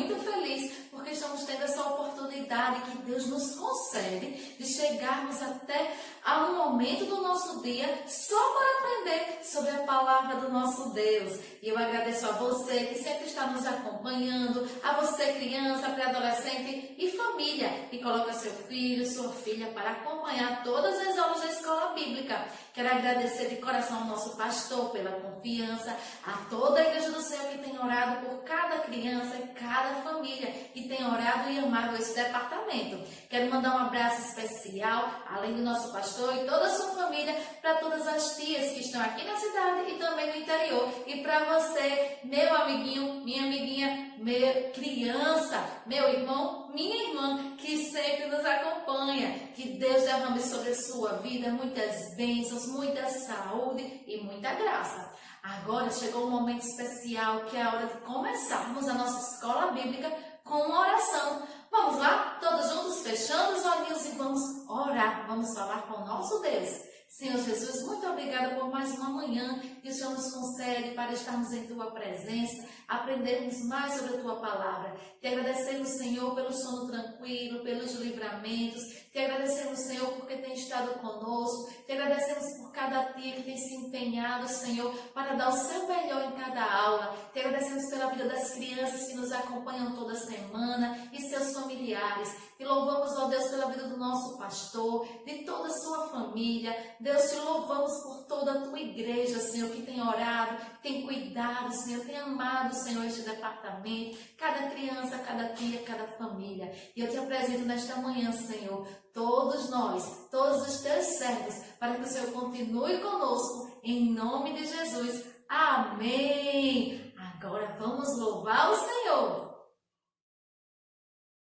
muito feliz porque estamos tendo essa oportunidade que Deus nos concede de chegarmos até a um momento do nosso dia só para aprender sobre a palavra do nosso Deus. E eu agradeço a você que sempre está nos acompanhando, a você criança, pré-adolescente e família, que coloca seu filho, sua filha para acompanhar todas as aulas da escola bíblica. Quero agradecer de coração ao nosso pastor pela confiança, a toda a Igreja do Céu que tem orado por cada criança e cada família, que tem orado e amado esse departamento. Quero mandar um abraço especial, além do nosso pastor e toda a sua família, para todas as tias que estão aqui na cidade e também no interior. E para você, meu amiguinho, minha amiguinha, minha criança, meu irmão, minha irmã, que sempre nos acompanha. Que Deus derrame sobre a sua vida muitas bênçãos, muita saúde e muita graça. Agora chegou um momento especial que é a hora de começarmos a nossa escola bíblica com uma oração. Vamos lá? Todos juntos, fechando os olhinhos e vamos orar. Vamos falar com o nosso Deus. Senhor Jesus, muito obrigada por mais uma manhã que o Senhor nos concede para estarmos em Tua presença, aprendermos mais sobre a Tua palavra. Te agradecemos, Senhor, pelo sono tranquilo, pelos livramentos. Te agradecemos, Senhor, porque tem estado conosco. Te agradecemos por cada tia que tem se empenhado, Senhor, para dar o seu melhor em cada aula. Te agradecemos pela vida das crianças que nos acompanham toda semana e seus familiares. Te louvamos, ó Deus, pela vida do nosso pastor, de toda a sua família. Deus, te louvamos por toda a tua igreja, Senhor, que tem orado, tem cuidado, Senhor, tem amado, Senhor, este departamento, cada criança, cada tia, cada família. E eu te apresento nesta manhã, Senhor, todos nós, todos os teus servos, para que o Senhor continue conosco, em nome de Jesus. Amém! Agora vamos louvar o Senhor.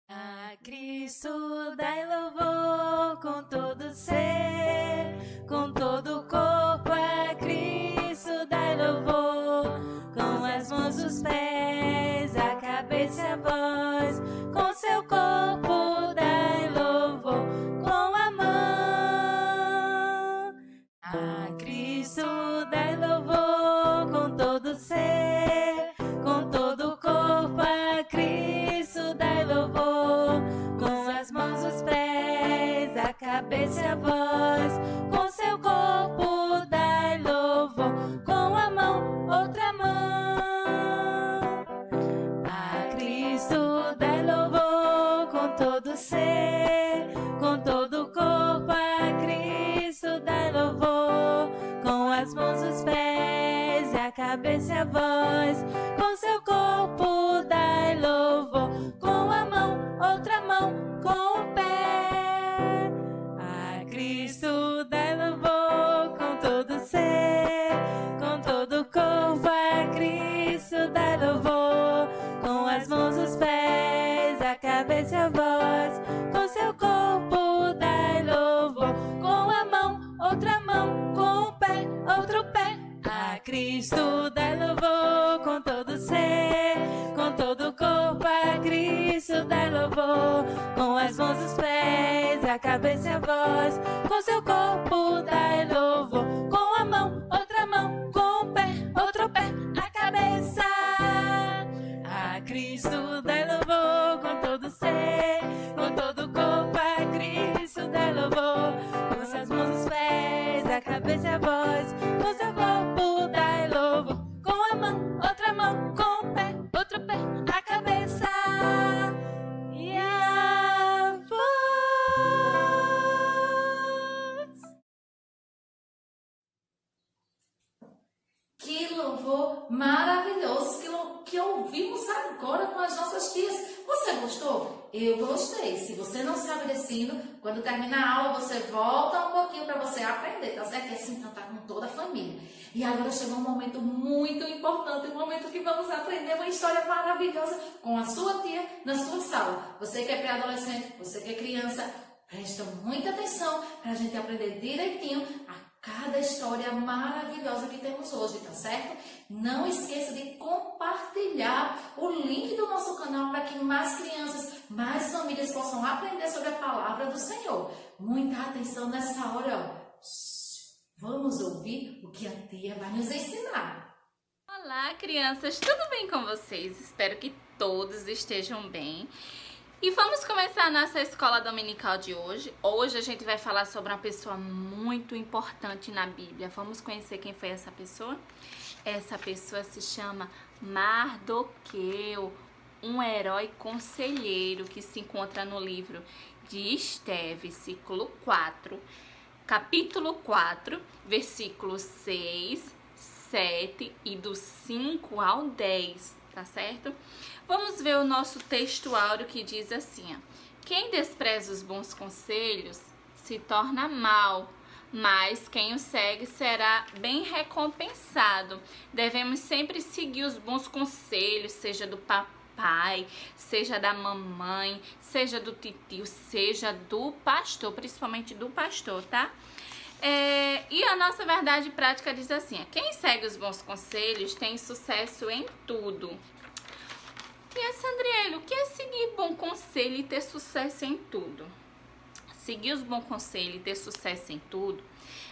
A Cristo dai louvor com todo ser, com todo o corpo. A Cristo dai louvor, com as mãos, os pés, a cabeça e a voz. Com seu corpo dai louvor, com a mão. A Cristo dai louvor com todo ser, com todo o corpo. A Cristo dai louvor, com as mãos, os pés, a cabeça e a voz. Com seu corpo dai louvor, com a mão, outra mão. A Cristo dai louvor com todo ser, com todo o corpo. A Cristo dai louvor, com as mãos, os pés, a cabeça e a voz. Com seu corpo dai louvor, com a mão, outra mão, com o pé. A Cristo dai louvor com todo ser, com todo o corpo. A Cristo dai louvor, com as mãos, os pés, a cabeça e a voz. Com seu corpo dai louvor, com a mão, outra mão, com o pé, outro pé. A Cristo dai louvor com todo ser, com todo o corpo. A Cristo dai louvor, com as mãos, os pés, a cabeça e a voz. Com seu corpo dai louvor, com a mão, outra mão, com o pé, outro pé, a cabeça. A Cristo dai louvor com todo ser, com todo o corpo. A Cristo dai louvor, com suas mãos, os pés, a cabeça e a voz. Com seu corpo dai louvor, com a mão, outra mão, com o pé, outro pé, a cabeça e a voz. Que louvor maravilhoso que ouvimos agora com as nossas tias. Você gostou? Eu gostei. Se você não sabe desse hino, quando terminar a aula, você volta um pouquinho para você aprender, tá certo? E assim cantar com toda a família. E agora chegou um momento muito importante, um momento que vamos aprender uma história maravilhosa com a sua tia na sua sala. Você que é pré-adolescente, você que é criança, presta muita atenção para a gente aprender direitinho a cada história maravilhosa que temos hoje, tá certo? Não esqueça de compartilhar o link do nosso canal para que mais crianças, mais famílias possam aprender sobre a palavra do Senhor. Muita atenção nessa hora, ó. Vamos ouvir o que a tia vai nos ensinar. Olá, crianças! Tudo bem com vocês? Espero que todos estejam bem. E vamos começar a nossa escola dominical de hoje. Hoje a gente vai falar sobre uma pessoa muito importante na Bíblia. Vamos conhecer quem foi essa pessoa? Essa pessoa se chama Mardoqueu, um herói conselheiro que se encontra no livro de Esté, versículo 4, capítulo 4, versículos 6, 7 e do 5 ao 10, tá certo? Vamos ver o nosso texto áureo que diz assim, ó: quem despreza os bons conselhos se torna mau, mas quem o segue será bem recompensado. Devemos sempre seguir os bons conselhos, seja do papai, seja da mamãe, seja do titio, seja do pastor, principalmente do pastor, tá? E a nossa verdade prática diz assim, ó: quem segue os bons conselhos tem sucesso em tudo. E Sandriele, o que é seguir bom conselho e ter sucesso em tudo? Seguir os bons conselhos e ter sucesso em tudo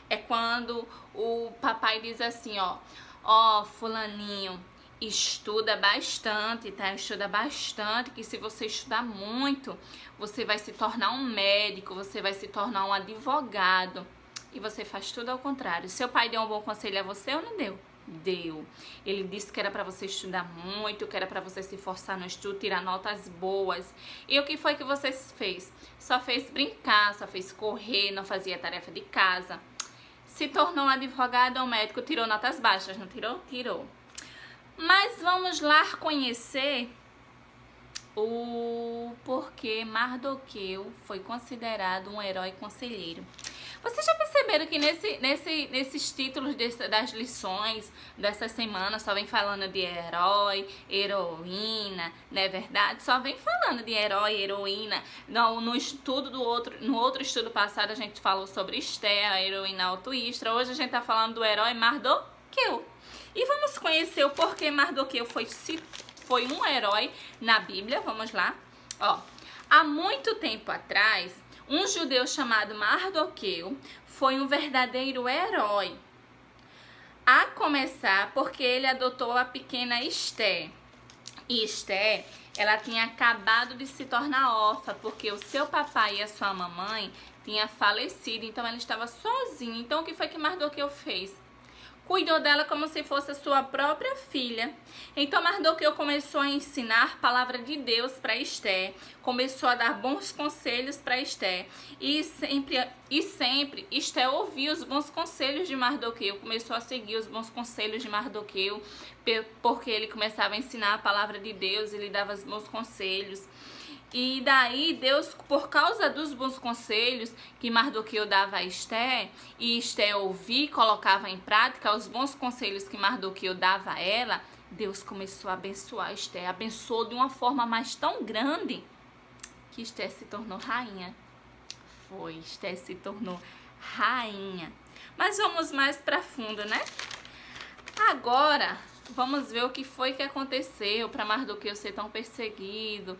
é quando o papai diz assim, ó, fulaninho, estuda bastante, tá? Estuda bastante, que se você estudar muito, você vai se tornar um médico, você vai se tornar um advogado. E você faz tudo ao contrário. Seu pai deu um bom conselho a você ou não deu? Deu. Ele disse que era para você estudar muito, que era para você se esforçar no estudo, tirar notas boas. E o que foi que você fez? Só fez brincar, só fez correr, não fazia tarefa de casa. Se tornou um advogado ou um médico, tirou notas baixas, não tirou? Tirou. Mas vamos lá conhecer o porquê Mardoqueu foi considerado um herói conselheiro. Vocês já perceberam que nesses títulos das lições dessa semana só vem falando de herói, heroína, não é verdade? Só vem falando de herói, heroína. No outro estudo passado a gente falou sobre Esté, a heroína altruísta. Hoje a gente está falando do herói Mardoqueu. E vamos conhecer o porquê Mardoqueu foi um herói na Bíblia. Vamos lá. Há muito tempo atrás, um judeu chamado Mardoqueu foi um verdadeiro herói. A começar porque ele adotou a pequena Esté. E Esté, ela tinha acabado de se tornar órfã, porque o seu papai e a sua mamãe tinham falecido, então ela estava sozinha. Então o que foi que Mardoqueu fez? Cuidou dela como se fosse a sua própria filha. Então Mardoqueu começou a ensinar a palavra de Deus para Esté, começou a dar bons conselhos para Esté, e sempre Esté ouvia os bons conselhos de Mardoqueu, começou a seguir os bons conselhos de Mardoqueu, porque ele começava a ensinar a palavra de Deus, ele dava os bons conselhos. E daí Deus, por causa dos bons conselhos que Mardoqueu dava a Esté, e Esté ouvia e colocava em prática os bons conselhos que Mardoqueu dava a ela, Deus começou a abençoar Esté. Abençoou de uma forma mais tão grande que Esté se tornou rainha. Esté se tornou rainha. Mas vamos mais para fundo, né? Agora, vamos ver o que foi que aconteceu para Mardoqueu ser tão perseguido.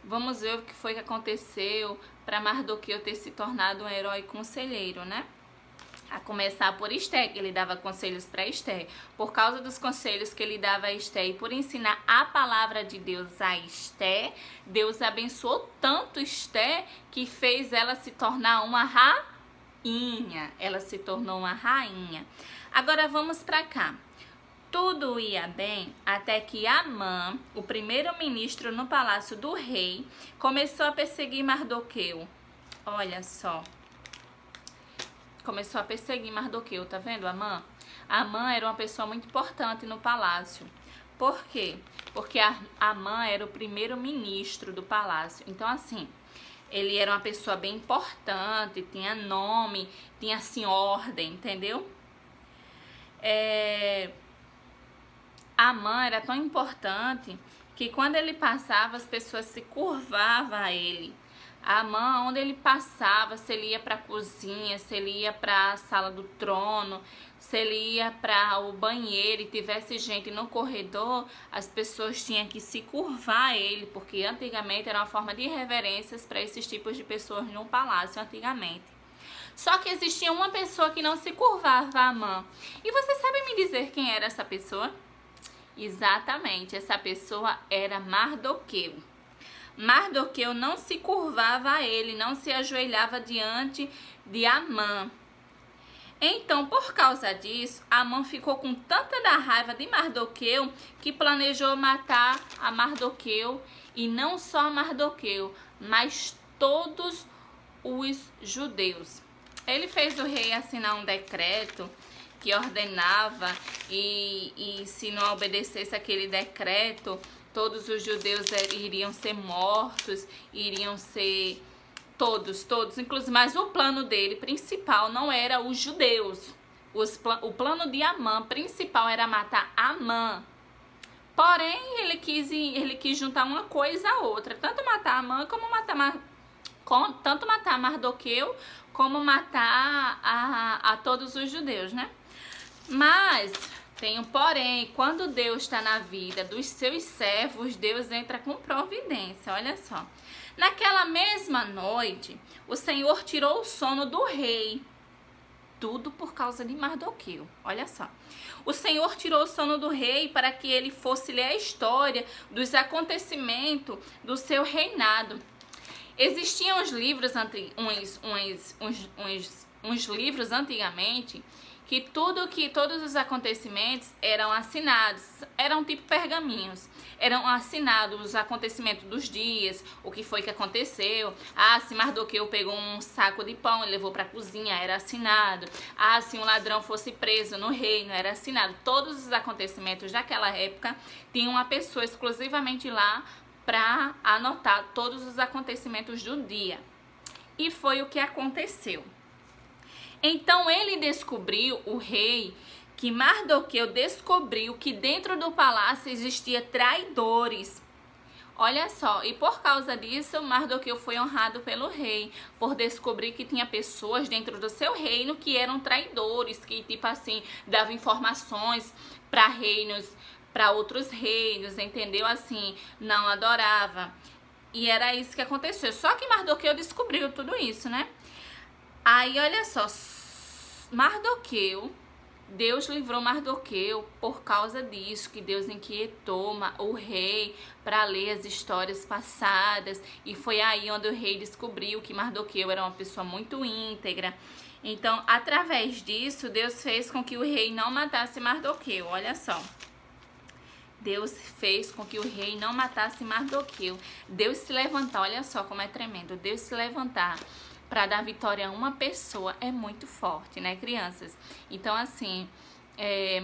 Vamos ver o que foi que aconteceu para Mardoqueu ter se tornado um herói conselheiro, né? A começar por Esté, que ele dava conselhos para Esté. Por causa dos conselhos que ele dava a Esté e por ensinar a palavra de Deus a Esté, Deus abençoou tanto Esté que fez ela se tornar uma rainha. Ela se tornou uma rainha. Agora vamos para cá. Tudo ia bem até que Amã, o primeiro-ministro no palácio do rei, começou a perseguir Mardoqueu. Olha só. Começou a perseguir Mardoqueu, tá vendo, Amã? Amã era uma pessoa muito importante no palácio. Por quê? Porque Amã era o primeiro-ministro do palácio. Então, assim, ele era uma pessoa bem importante, tinha nome, tinha, assim, ordem, entendeu? Amã era tão importante que quando ele passava, as pessoas se curvavam a ele. Amã, onde ele passava, se ele ia para a cozinha, se ele ia para a sala do trono, se ele ia para o banheiro e tivesse gente no corredor, as pessoas tinham que se curvar a ele, porque antigamente era uma forma de reverências para esses tipos de pessoas no palácio, antigamente. Só que existia uma pessoa que não se curvava a Amã. E você sabe me dizer quem era essa pessoa? Exatamente, essa pessoa era Mardoqueu. Mardoqueu não se curvava a ele, não se ajoelhava diante de Amã. Então, por causa disso, Amã ficou com tanta da raiva de Mardoqueu que planejou matar a Mardoqueu, e não só Mardoqueu, mas todos os judeus. Ele fez o rei assinar um decreto que ordenava, e se não obedecesse aquele decreto, todos os judeus iriam ser mortos, iriam ser todos, inclusive, mas o plano dele principal não era os judeus. O plano de Amã principal era matar Amã. Porém, ele quis juntar uma coisa a outra, tanto matar Amã como tanto matar Mardoqueu como matar a todos os judeus, né? Mas tem um porém, quando Deus está na vida dos seus servos, Deus entra com providência, olha só. Naquela mesma noite, o Senhor tirou o sono do rei, tudo por causa de Mardoqueu, olha só. O Senhor tirou o sono do rei para que ele fosse ler a história dos acontecimentos do seu reinado. Existiam uns livros, uns livros antigamente, que todos os acontecimentos eram assinados, eram tipo pergaminhos, eram assinados os acontecimentos dos dias, o que foi que aconteceu. Se Mardoqueu pegou um saco de pão e levou para a cozinha, era assinado. Se um ladrão fosse preso no reino, era assinado. Todos os acontecimentos daquela época tinham uma pessoa exclusivamente lá para anotar todos os acontecimentos do dia. E foi o que aconteceu. Então ele descobriu, o rei, que Mardoqueu descobriu que dentro do palácio existia traidores. Olha só, e por causa disso, Mardoqueu foi honrado pelo rei, por descobrir que tinha pessoas dentro do seu reino que eram traidores, que tipo assim, davam informações para outros reinos, entendeu? Assim, não adorava. E era isso que aconteceu. Só que Mardoqueu descobriu tudo isso, né? Aí, olha só, Mardoqueu, Deus livrou Mardoqueu por causa disso, que Deus inquietou o rei para ler as histórias passadas, e foi aí onde o rei descobriu que Mardoqueu era uma pessoa muito íntegra. Então, através disso, Deus fez com que o rei não matasse Mardoqueu, olha só. Deus fez com que o rei não matasse Mardoqueu. Deus se levantar, olha só como é tremendo, Deus se levantar para dar vitória a uma pessoa é muito forte, né, crianças? Então, assim,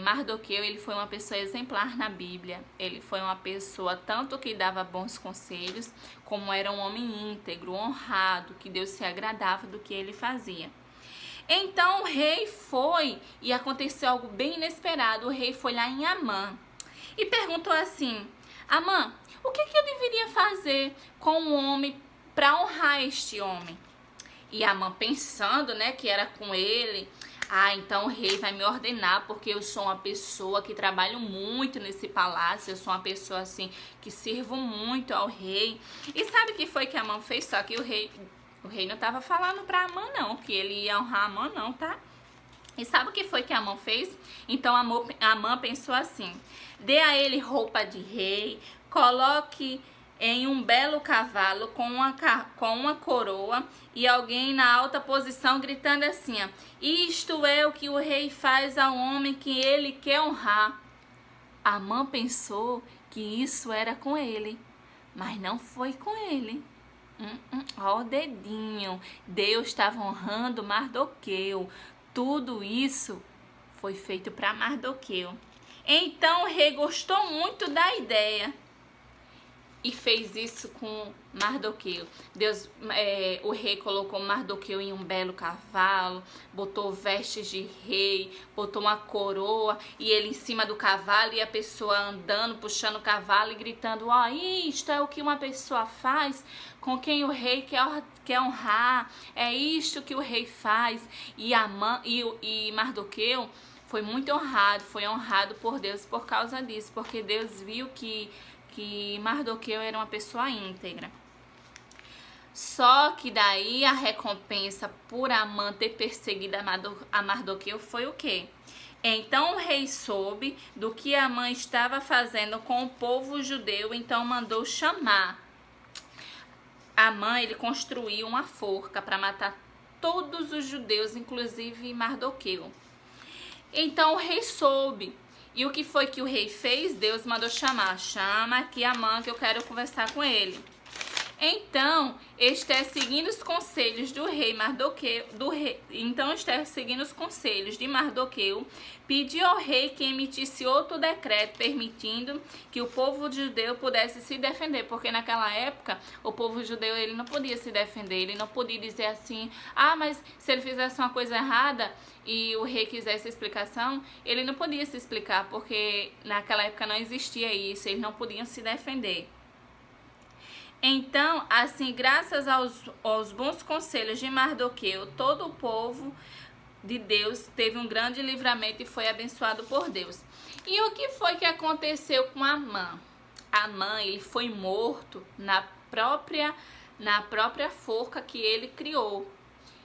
Mardoqueu, ele foi uma pessoa exemplar na Bíblia. Ele foi uma pessoa tanto que dava bons conselhos, como era um homem íntegro, honrado, que Deus se agradava do que ele fazia. Então, o rei foi, e aconteceu algo bem inesperado. O rei foi lá em Amã e perguntou assim: Amã, o que eu deveria fazer com um homem para honrar este homem? E Amã, pensando, né, que era com ele, então o rei vai me ordenar, porque eu sou uma pessoa que trabalho muito nesse palácio, eu sou uma pessoa assim que sirvo muito ao rei. E sabe o que foi que Amã fez? Só que o rei não estava falando para Amã não, que ele ia honrar Amã não, tá? E sabe o que foi que Amã fez? Então Amã pensou assim: dê a ele roupa de rei, coloque em um belo cavalo com uma coroa e alguém na alta posição gritando assim: isto é o que o rei faz ao homem que ele quer honrar. Amã pensou que isso era com ele, mas não foi com ele. Ó o dedinho, Deus estava honrando Mardoqueu. Tudo isso foi feito para Mardoqueu. Então o rei gostou muito da ideia e fez isso com Mardoqueu. O rei colocou Mardoqueu em um belo cavalo, botou vestes de rei, botou uma coroa e ele em cima do cavalo, e a pessoa andando, puxando o cavalo e gritando: isto é o que uma pessoa faz com quem o rei quer honrar, é isto que o rei faz. E Mardoqueu foi muito honrado, foi honrado por Deus por causa disso, porque Deus viu que Mardoqueu era uma pessoa íntegra. Só que daí a recompensa por Amã ter perseguido a Mardoqueu foi o quê? Então o rei soube do que Amã estava fazendo com o povo judeu, então mandou chamar. Amã, ele construiu uma forca para matar todos os judeus, inclusive Mardoqueu. Então o rei soube. E o que foi que o rei fez? Deus mandou chamar. Chama aqui Amã que eu quero conversar com ele. Então, Esther, seguindo os conselhos do rei Mardoqueu, de Mardoqueu, pediu ao rei que emitisse outro decreto permitindo que o povo judeu pudesse se defender, porque naquela época o povo judeu ele não podia se defender, ele não podia dizer assim: "Ah, mas se ele fizesse uma coisa errada e o rei quisesse explicação, ele não podia se explicar, porque naquela época não existia isso, eles não podiam se defender." Então, assim, graças aos bons conselhos de Mardoqueu, todo o povo de Deus teve um grande livramento e foi abençoado por Deus. E o que foi que aconteceu com Amã? Amã, ele foi morto na própria forca que ele criou.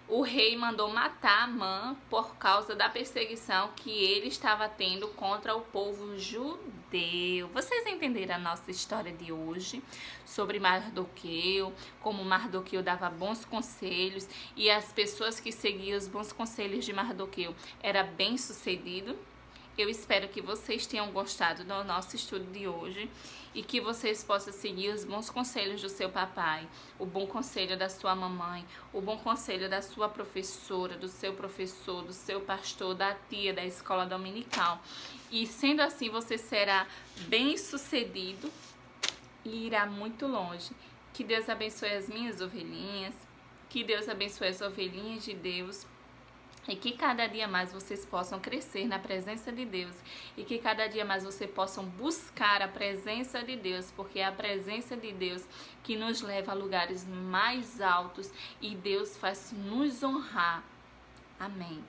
O rei mandou matar Amã por causa da perseguição que ele estava tendo contra o povo judeu. Vocês entenderam a nossa história de hoje sobre Mardoqueu, como Mardoqueu dava bons conselhos e as pessoas que seguiam os bons conselhos de Mardoqueu era bem sucedido? Eu espero que vocês tenham gostado do nosso estudo de hoje e que vocês possam seguir os bons conselhos do seu papai, o bom conselho da sua mamãe, o bom conselho da sua professora, do seu professor, do seu pastor, da tia, da escola dominical. E sendo assim, você será bem-sucedido e irá muito longe. Que Deus abençoe as minhas ovelhinhas, que Deus abençoe as ovelhinhas de Deus. E que cada dia mais vocês possam crescer na presença de Deus. E que cada dia mais vocês possam buscar a presença de Deus. Porque é a presença de Deus que nos leva a lugares mais altos. E Deus faz nos honrar. Amém.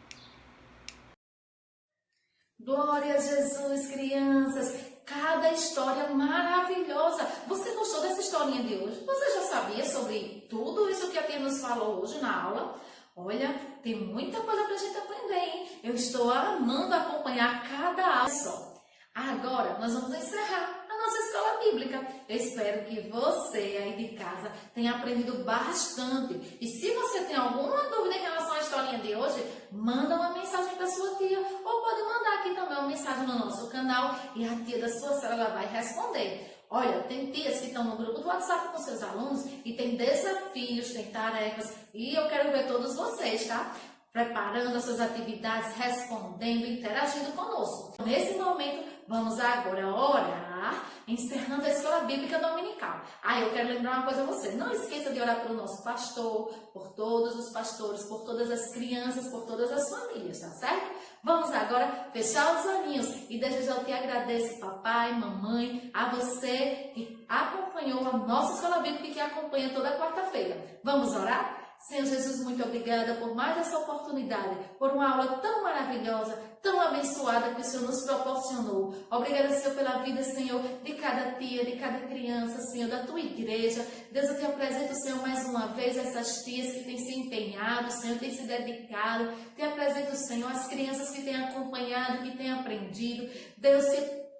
Glória a Jesus, crianças. Cada história maravilhosa. Você gostou dessa historinha de hoje? Você já sabia sobre tudo isso que a tia nos falou hoje na aula? Olha, tem muita coisa pra gente aprender, hein? Eu estou amando acompanhar cada aula só. Agora, nós vamos encerrar a nossa escola bíblica. Eu espero que você aí de casa tenha aprendido bastante. E se você tem alguma dúvida em relação à historinha de hoje, manda uma mensagem para sua tia. Ou pode mandar aqui também uma mensagem no nosso canal e a tia da sua célula vai responder. Olha, tem tias que estão no grupo do WhatsApp com seus alunos e tem desafios, tem tarefas e eu quero ver todos vocês, tá? Preparando as suas atividades, respondendo, interagindo conosco. Nesse momento, vamos agora orar, encerrando a escola bíblica dominical. Eu quero lembrar uma coisa a você. Não esqueça de orar pelo nosso pastor, por todos os pastores, por todas as crianças, por todas as famílias, tá certo? Vamos agora fechar os olhinhos e desde já eu te agradeço, papai, mamãe, a você que acompanhou a nossa escola bíblica e que acompanha toda quarta-feira. Vamos orar? Senhor Jesus, muito obrigada por mais essa oportunidade, por uma aula tão maravilhosa, tão abençoada que o Senhor nos proporcionou. Obrigada, Senhor, pela vida, Senhor, de cada tia, de cada criança, Senhor, da tua igreja. Deus, eu te apresento, Senhor, mais uma vez essas tias que têm se empenhado, Senhor, têm se dedicado. Te apresento, Senhor, as crianças que têm acompanhado, que têm aprendido. Deus,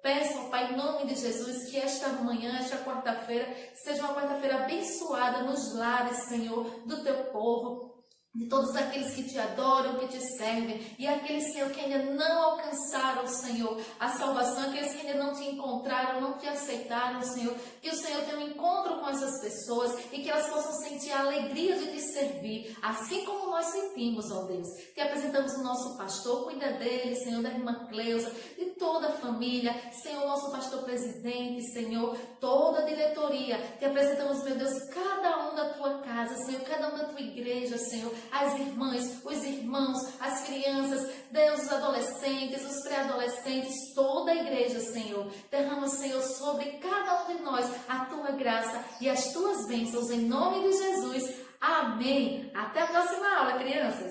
peço, Pai, em nome de Jesus, que esta manhã, esta quarta-feira, seja uma quarta-feira abençoada nos lares, Senhor, do teu povo, de todos aqueles que te adoram, que te servem, e aqueles, Senhor, que ainda não alcançaram, Senhor, a salvação, aqueles que ainda não te encontraram, não te aceitaram, Senhor, que o Senhor tenha um encontro com essas pessoas e que elas possam sentir a alegria de te servir, assim como nós sentimos, ó Deus. Te apresentamos o nosso pastor, cuida dele, Senhor, da irmã Cleusa, de toda a família, Senhor, nosso pastor presidente, Senhor, toda a diretoria. Te apresentamos, meu Deus, cada um da tua casa, Senhor, cada um da tua igreja, Senhor, as irmãs, os irmãos, as crianças, Deus, os adolescentes, os pré-adolescentes, toda a igreja, Senhor. Derrama, Senhor, sobre cada um de nós a tua graça e as tuas bênçãos, em nome de Jesus. Amém. Até a próxima aula, crianças.